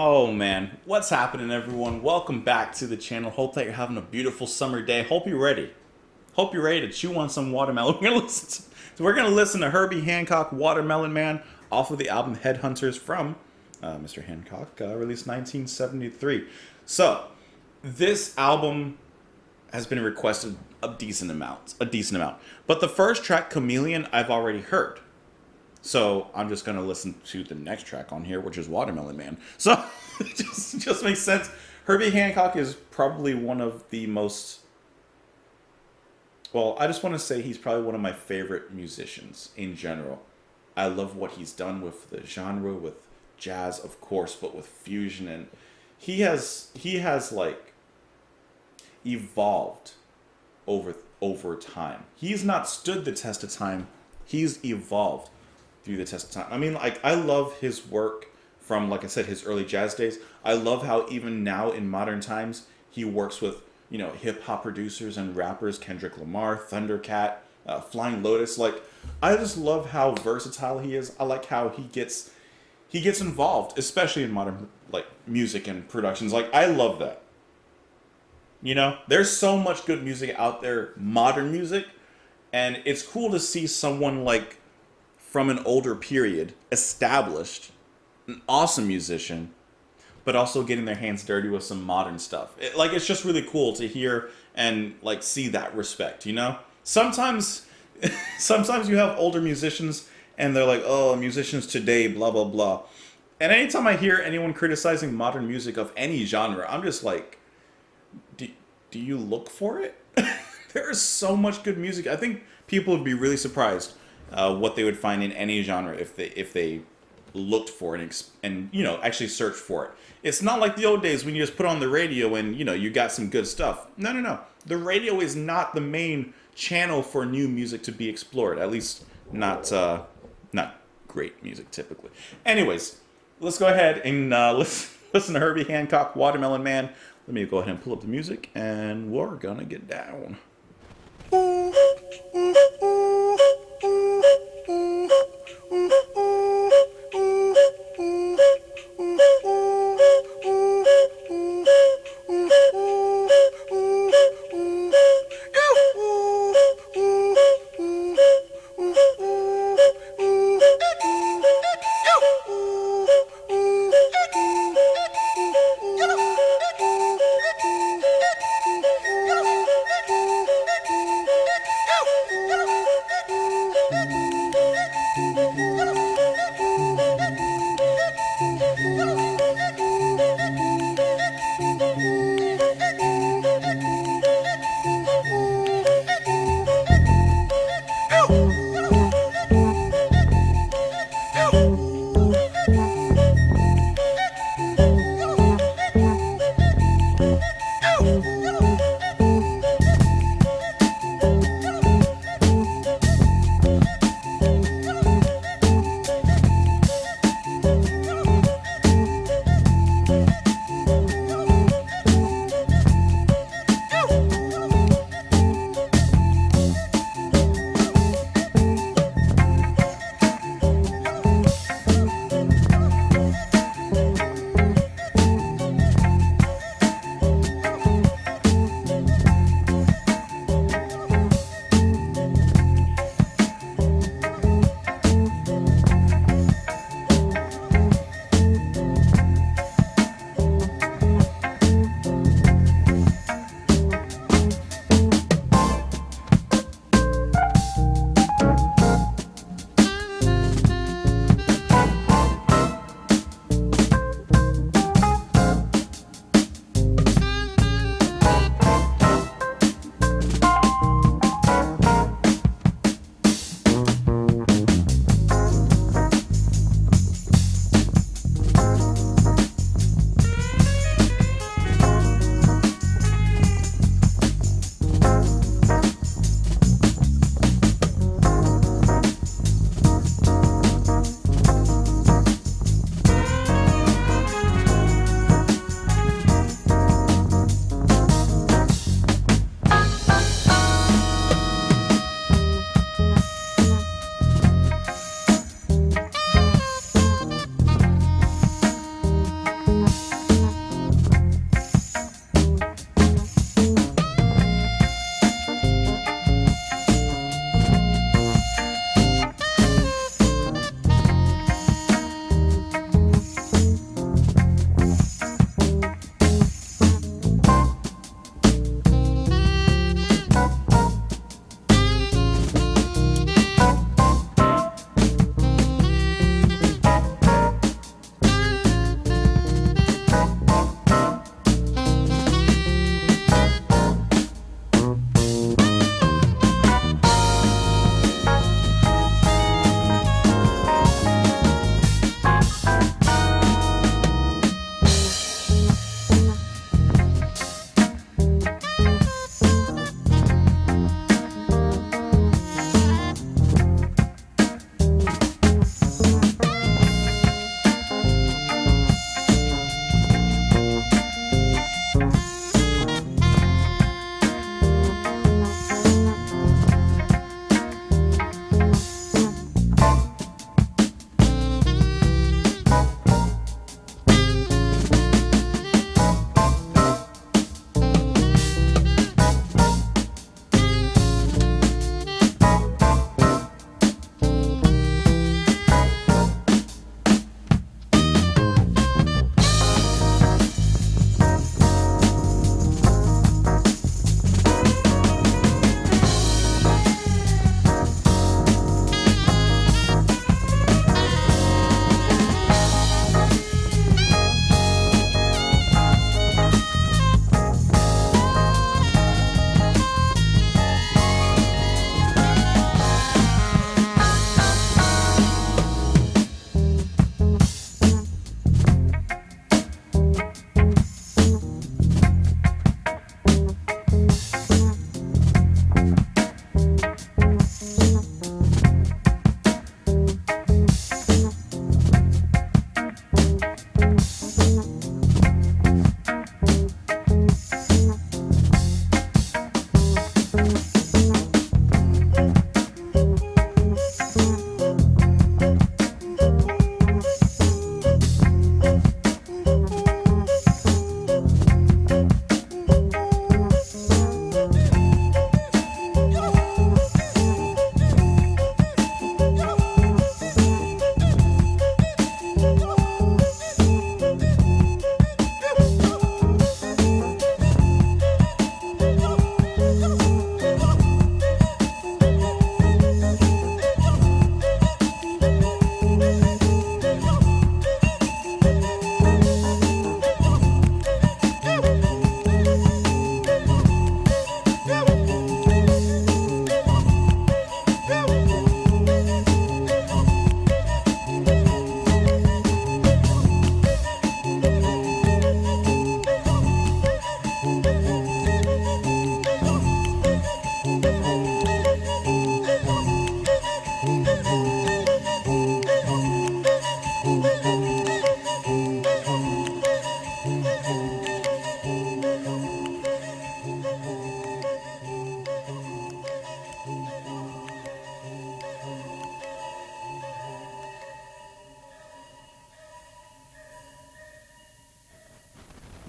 Oh man, what's happening everyone? Welcome back to the channel. Hope that you're having a beautiful summer day. Hope you're ready. Hope you're ready to chew on some watermelon. We're gonna listen to Herbie Hancock, Watermelon Man, off of the album Headhunters from Mr. Hancock, released 1973. So, this album has been requested a decent amount. But the first track, Chameleon, I've already heard. So I'm just gonna listen to the next track on here, which is Watermelon Man. So it just makes sense. Herbie Hancock is probably one of the most, well, I just want to say he's probably one of my favorite musicians in general. I love what he's done with the genre, with jazz, of course, but with fusion, and he has like evolved over time. He's not stood the test of time. He's evolved through the test of time. I mean, like, I love his work from, like I said, his early jazz days. I love how even now in modern times he works with, you know, hip hop producers and rappers, Kendrick Lamar, Thundercat, Flying Lotus. Like, I just love how versatile he is. I like how he gets involved, especially in modern like music and productions. Like, I love that. You know, there's so much good music out there, modern music, and it's cool to see someone like from an older period, established, an awesome musician, but also getting their hands dirty with some modern stuff. It's just really cool to hear and like see that respect, you know? Sometimes you have older musicians and they're like, oh, musicians today, blah, blah, blah. And anytime I hear anyone criticizing modern music of any genre, I'm just like, do you look for it? There is so much good music. I think people would be really surprised what they would find in any genre if they looked for it and you know, actually searched for it. It's not like the old days when you just put on the radio and, you know, you got some good stuff. No. The radio is not the main channel for new music to be explored. At least not great music typically. Anyways, let's go ahead and listen to Herbie Hancock, Watermelon Man. Let me go ahead and pull up the music and we're gonna get down.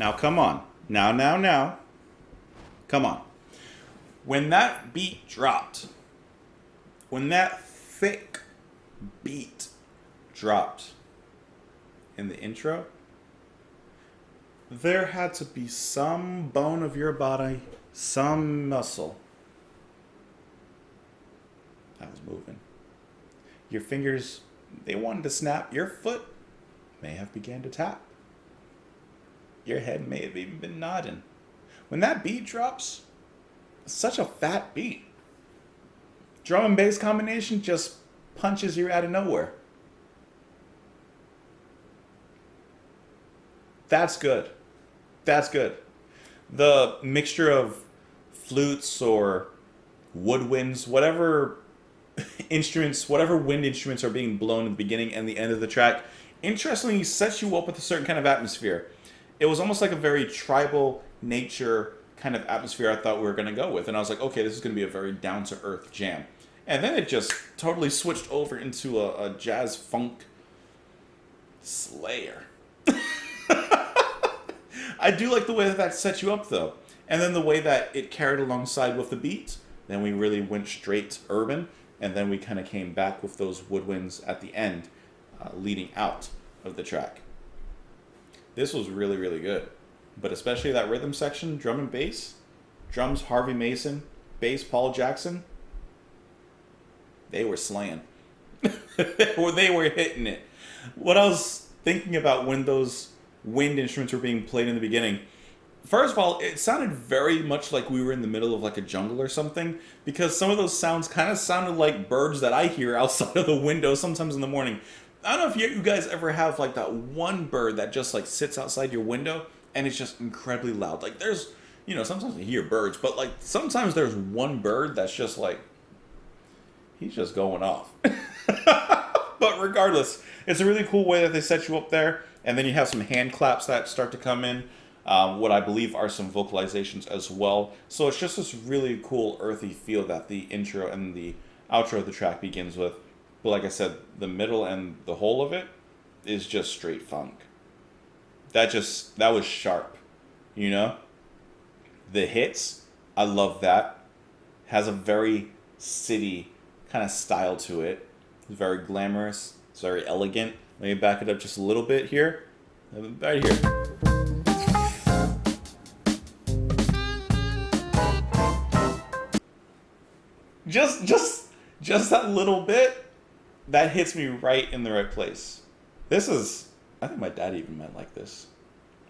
Now, come on. Now. Come on. When that beat dropped, when that thick beat dropped in the intro, there had to be some bone of your body, some muscle that was moving. Your fingers, they wanted to snap. Your foot may have began to tap. Your head may have even been nodding. When that beat drops, such a fat beat. Drum and bass combination just punches you out of nowhere. That's good. That's good. The mixture of flutes or woodwinds, whatever instruments, whatever wind instruments are being blown at the beginning and the end of the track, interestingly sets you up with a certain kind of atmosphere. It was almost like a very tribal nature kind of atmosphere I thought we were going to go with. And I was like, okay, this is going to be a very down-to-earth jam. And then it just totally switched over into a jazz funk slayer. I do like the way that sets you up, though. And then the way that it carried alongside with the beat. Then we really went straight urban. And then we kind of came back with those woodwinds at the end, leading out of the track. This was really, really good. But especially that rhythm section, drum and bass. Drums, Harvey Mason. Bass, Paul Jackson. They were slaying. Or they were hitting it. What I was thinking about when those wind instruments were being played in the beginning, first of all, it sounded very much like we were in the middle of like a jungle or something, because some of those sounds kind of sounded like birds that I hear outside of the window sometimes in the morning. I don't know if you guys ever have like that one bird that just like sits outside your window and it's just incredibly loud. Like there's, sometimes you hear birds, but like sometimes there's one bird that's just like, he's just going off. But regardless, it's a really cool way that they set you up there. And then you have some hand claps that start to come in. What I believe are some vocalizations as well. So it's just this really cool earthy feel that the intro and the outro of the track begins with. But like I said, the middle and the whole of it is just straight funk. That was sharp, The hits, I love that. Has a very city kind of style to it. It's very glamorous. It's very elegant. Let me back it up just a little bit here. Right here. Just that little bit, that hits me right in the right place. I think my dad even might like this.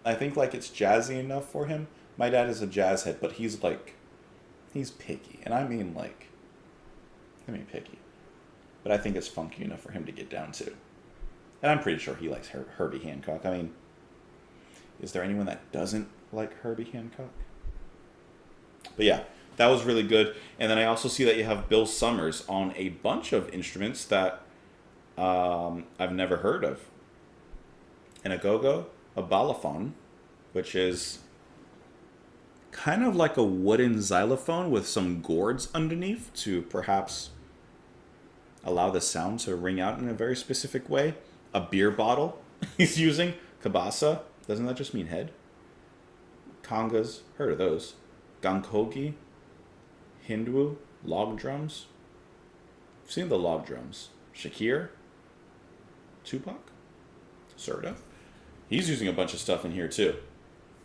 I think like it's jazzy enough for him. My dad is a jazz head, but he's picky. And I mean picky. But I think it's funky enough for him to get down to. And I'm pretty sure he likes Herbie Hancock. I mean, is there anyone that doesn't like Herbie Hancock? But yeah, that was really good. And then I also see that you have Bill Summers on a bunch of instruments that I've never heard of. An agogo, a balafon, which is kind of like a wooden xylophone with some gourds underneath to perhaps allow the sound to ring out in a very specific way. A beer bottle he's using. Kabasa. Doesn't that just mean head? Congas. Heard of those. Gankogi. Hindu. Log drums. I've seen the log drums. Shakir. Tupac. Serta. He's using a bunch of stuff in here too.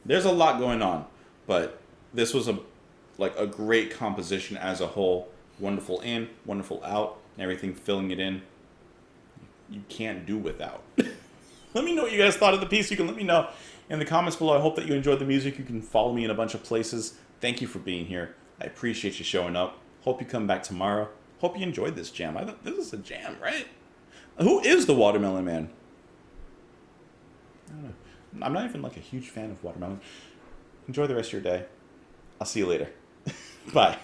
There's a lot going on. But this was a great composition as a whole. Wonderful in, wonderful out. And everything filling it in. You can't do without. Let me know what you guys thought of the piece. You can let me know in the comments below. I hope that you enjoyed the music. You can follow me in a bunch of places. Thank you for being here. I appreciate you showing up. Hope you come back tomorrow. Hope you enjoyed this jam. This is a jam, right? Who is the Watermelon Man? I don't know. I'm not even like a huge fan of watermelon. Enjoy the rest of your day. I'll see you later. Bye.